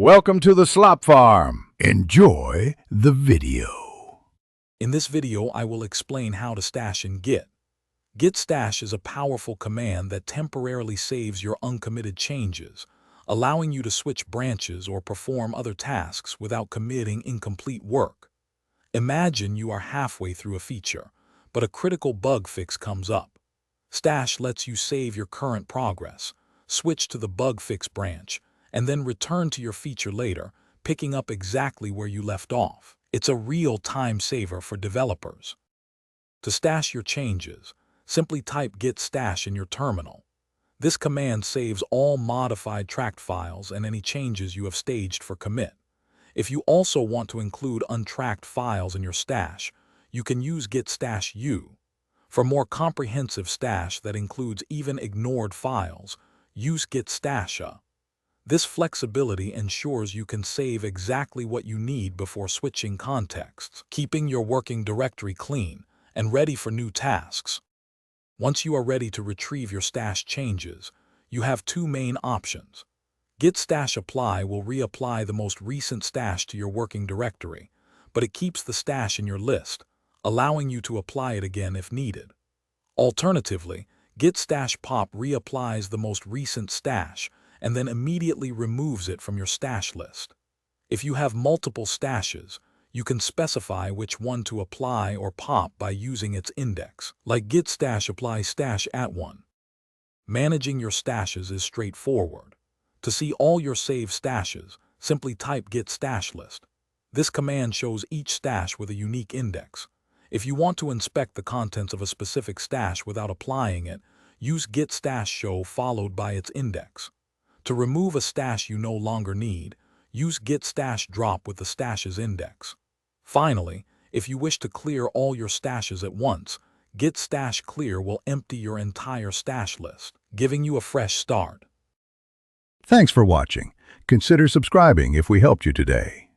Welcome to the Slop Farm. Enjoy the video. In this video, I will explain how to stash in Git. Git stash is a powerful command that temporarily saves your uncommitted changes, allowing you to switch branches or perform other tasks without committing incomplete work. Imagine you are halfway through a feature, but a critical bug fix comes up. Stash lets you save your current progress, switch to the bug fix branch, and then return to your feature later, picking up exactly where you left off. It's a real time saver for developers. To stash your changes, simply type git stash in your terminal. This command saves all modified tracked files and any changes you have staged for commit. If you also want to include untracked files in your stash, you can use git stash u. For more comprehensive stash that includes even ignored files, use git stash a. This flexibility ensures you can save exactly what you need before switching contexts, keeping your working directory clean and ready for new tasks. Once you are ready to retrieve your stash changes, you have two main options. Git stash apply will reapply the most recent stash to your working directory, but it keeps the stash in your list, allowing you to apply it again if needed. Alternatively, git stash pop reapplies the most recent stash and then immediately removes it from your stash list. If you have multiple stashes, you can specify which one to apply or pop by using its index, like git stash apply stash at 1. Managing your stashes is straightforward. To see all your saved stashes, simply type git stash list. This command shows each stash with a unique index. If you want to inspect the contents of a specific stash without applying it, use git stash show followed by its index. To remove a stash you no longer need, use git stash drop with the stash's index. Finally, if you wish to clear all your stashes at once, git stash clear will empty your entire stash list, giving you a fresh start. Thanks for watching. Consider subscribing if we helped you today.